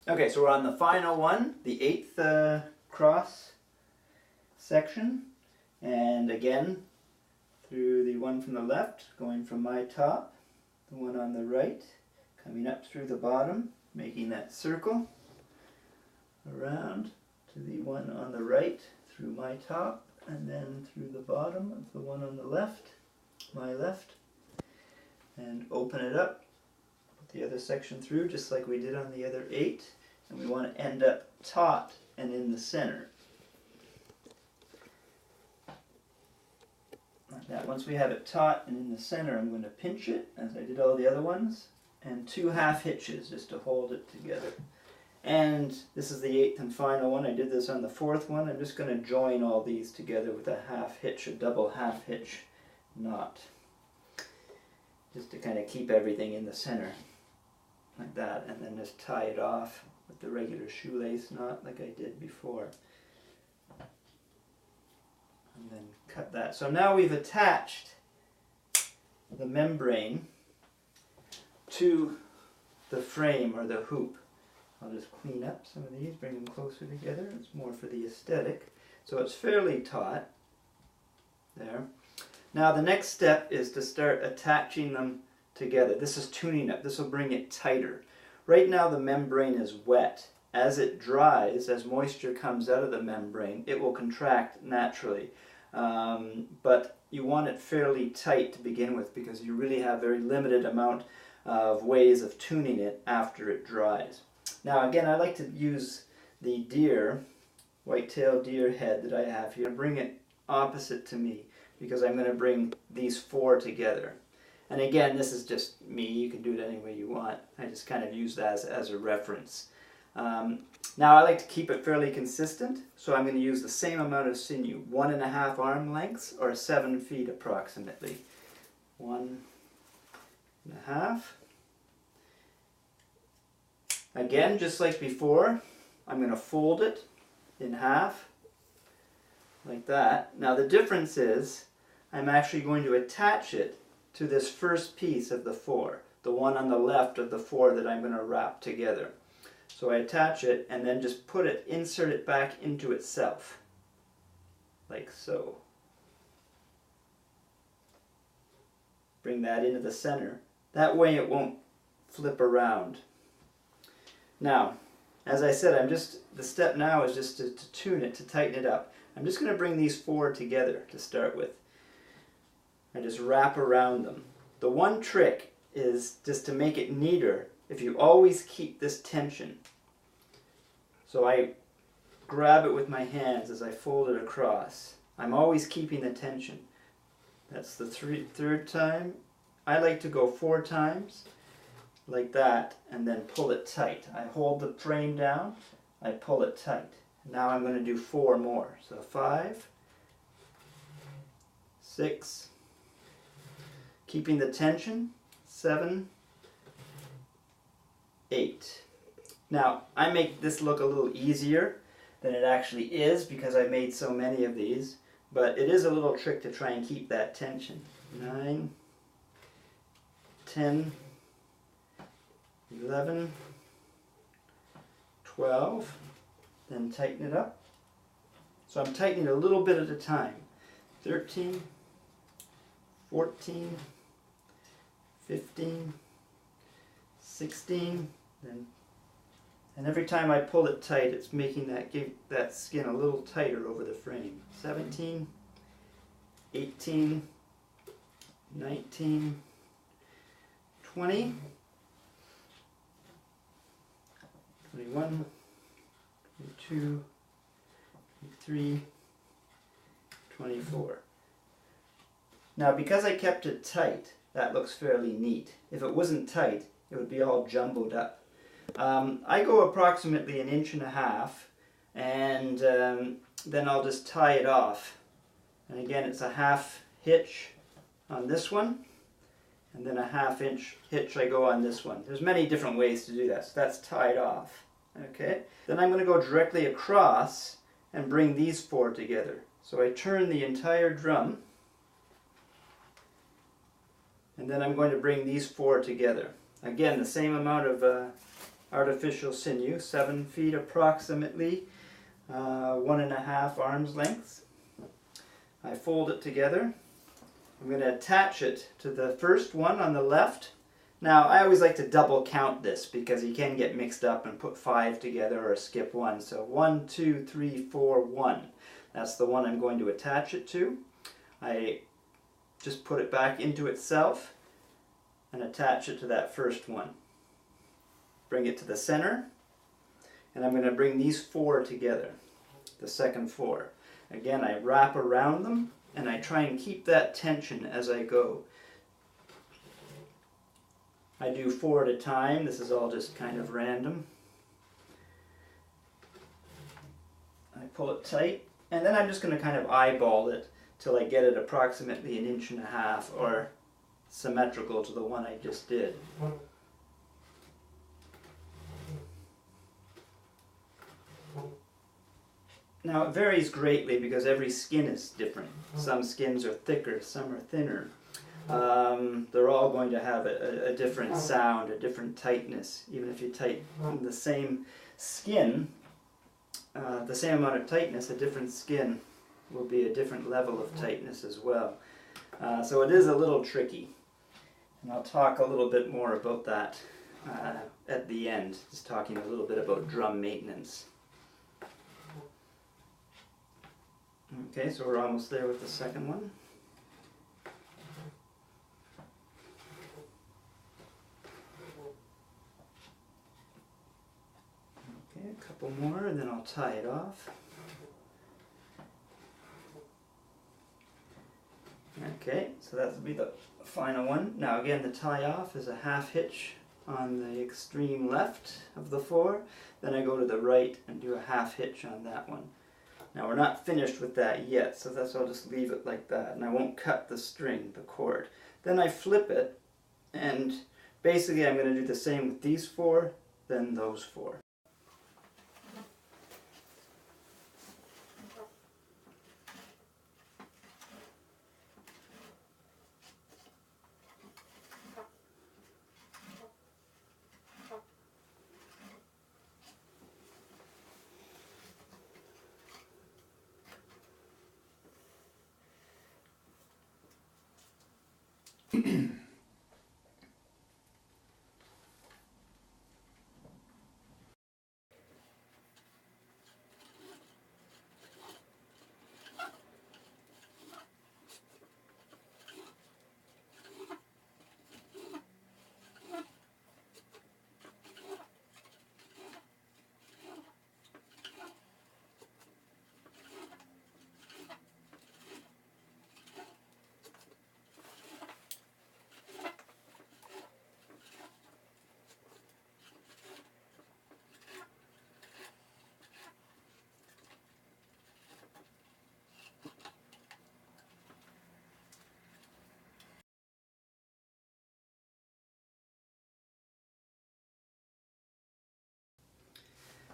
Okay, so we're on the final one, the 8th cross section, and again through the one from the left, going from my top, the one on the right, coming up through the bottom, making that circle, around to the one on the right, through my top, and then through the bottom of the one on the left, my left, and open it up, put the other section through just like we did on the other 8, and we want to end up taut and in the center. Like that. Once we have it taut and in the center, I'm going to pinch it as I did all the other ones, and 2 half hitches just to hold it together. And this is the 8th and final one. I did this on the 4th one. I'm just going to join all these together with a half hitch, a double half hitch knot, just to kind of keep everything in the center like that, and then just tie it off with the regular shoelace knot like I did before. And then cut that. So now we've attached the membrane to the frame or the hoop. I'll just clean up some of these, bring them closer together. It's more for the aesthetic. So it's fairly taut there. Now the next step is to start attaching them together. This is tuning up. This will bring it tighter. Right now the membrane is wet. As it dries, as moisture comes out of the membrane, it will contract naturally. But you want it fairly tight to begin with because you really have a very limited amount of ways of tuning it after it dries. Now again, I like to use the deer, white-tailed deer head that I have here, bring it opposite to me because I'm going to bring these 4 together. And again, this is just me. You can do it any way you want. I just kind of use that as a reference. Now I like to keep it fairly consistent, so I'm going to use the same amount of sinew, 1.5 arm lengths or 7 feet approximately. 1.5. Again, just like before, I'm going to fold it in half like that. Now the difference is I'm actually going to attach it to this first piece of the 4, the one on the left of the 4 that I'm going to wrap together. So I attach it and then just put it, insert it back into itself, like so. Bring that into the center. That way it won't flip around. Now, as I said, the step now is just to tune it, to tighten it up. I'm just going to bring these 4 together to start with. I just wrap around them. The one trick is just to make it neater if you always keep this tension. So I grab it with my hands as I fold it across. I'm always keeping the tension. That's the 3rd time. I like to go 4 times like that and then pull it tight. I hold the frame down, I pull it tight. Now I'm going to do 4 more. So 5, 6, keeping the tension, 7, 8. Now, I make this look a little easier than it actually is because I made so many of these, but it is a little trick to try and keep that tension. 9, 10, 11, 12, then tighten it up. So I'm tightening a little bit at a time. 13, 14, 15, 16, and every time I pull it tight, it's making that skin a little tighter over the frame. 17, 18, 19, 20, 21, 22, 23, 24. Now because I kept it tight, that looks fairly neat. If it wasn't tight, it would be all jumbled up. I go approximately 1.5 inches, and then I'll just tie it off. And again, it's a half hitch on this one, and then a 1/2 inch hitch I go on this one. There's many different ways to do that, so that's tied off. Okay. Then I'm going to go directly across and bring these 4 together. So I turn the entire drum, and then I'm going to bring these 4 together. Again, the same amount of artificial sinew, 7 feet approximately, 1.5 arms lengths. I fold it together. I'm going to attach it to the first one on the left. Now, I always like to double count this because you can get mixed up and put 5 together or skip 1. So 1, 2, 3, 4, 1. That's the one I'm going to attach it to. I just put it back into itself and attach it to that first one. Bring it to the center, and I'm going to bring these 4 together, the second 4. Again, I wrap around them and I try and keep that tension as I go. I do 4 at a time. This is all just kind of random. I pull it tight, and then I'm just going to kind of eyeball it till I get it approximately 1.5 inches or symmetrical to the one I just did. Now it varies greatly because every skin is different. Some skins are thicker, some are thinner. They're all going to have a different sound, a different tightness. Even if you tighten the same skin, the same amount of tightness, a different skin will be a different level of tightness as well. So it is a little tricky. And I'll talk a little bit more about that at the end, just talking a little bit about drum maintenance. Okay, so we're almost there with the second one. Okay, a couple more and then I'll tie it off. Okay, so that will be the final one. Now again, the tie off is a half hitch on the extreme left of the 4. Then I go to the right and do a half hitch on that one. Now we're not finished with that yet, so that's why I'll just leave it like that, and I won't cut the string, the cord. Then I flip it, and basically I'm going to do the same with these 4, then those 4.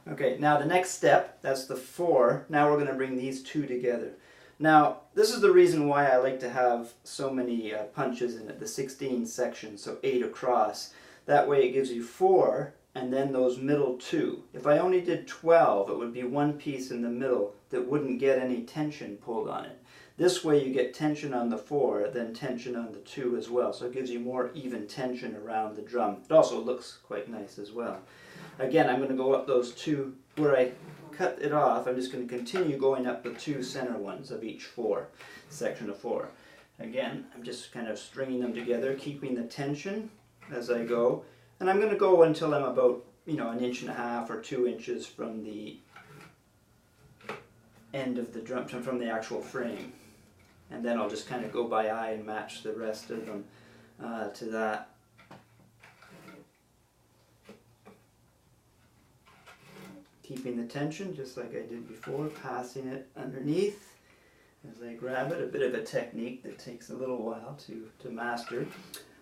Okay, now the next step, that's the 4. Now we're going to bring these 2 together. Now, this is the reason why I like to have so many punches in it, the 16 sections, so 8 across. That way it gives you 4, and then those middle 2. If I only did 12, it would be one piece in the middle that wouldn't get any tension pulled on it. This way you get tension on the 4, then tension on the 2 as well, so it gives you more even tension around the drum. It also looks quite nice as well. Again, I'm going to go up those 2, where I cut it off, I'm just going to continue going up the 2 center ones of each 4, section of 4. Again, I'm just kind of stringing them together, keeping the tension as I go, and I'm going to go until I'm about, 1.5 inches or 2 inches from the end of the drum, from the actual frame. And then I'll just kind of go by eye and match the rest of them to that. Keeping the tension just like I did before, passing it underneath as I grab it. A bit of a technique that takes a little while to master.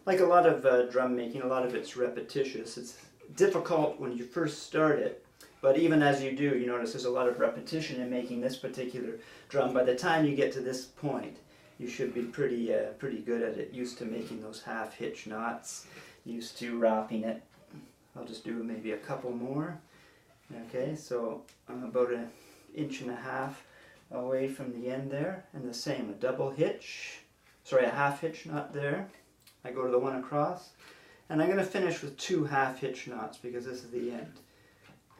Like a lot of drum making, a lot of it's repetitious. It's difficult when you first start it, but even as you do, you notice there's a lot of repetition in making this particular drum. By the time you get to this point, you should be pretty good at it, used to making those half hitch knots, used to wrapping it. I'll just just do maybe a couple more. Okay, so I'm about 1.5 inches away from the end there, and the same, a double hitch, sorry, a half hitch knot there. I go to the one across, and I'm going to finish with 2 half hitch knots because this is the end.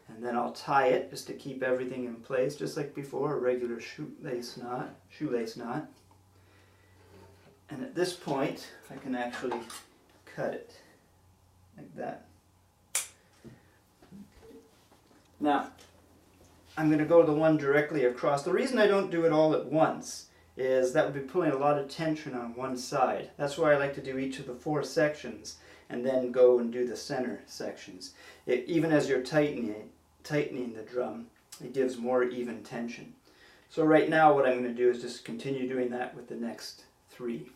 And then I'll tie it just to keep everything in place, just like before, a regular shoelace knot. And at this point, I can actually cut it like that. Now, I'm going to go to the one directly across. The reason I don't do it all at once is that would be pulling a lot of tension on one side. That's why I like to do each of the 4 sections and then go and do the center sections. Even as you're tightening the drum, it gives more even tension. So right now what I'm going to do is just continue doing that with the next 3.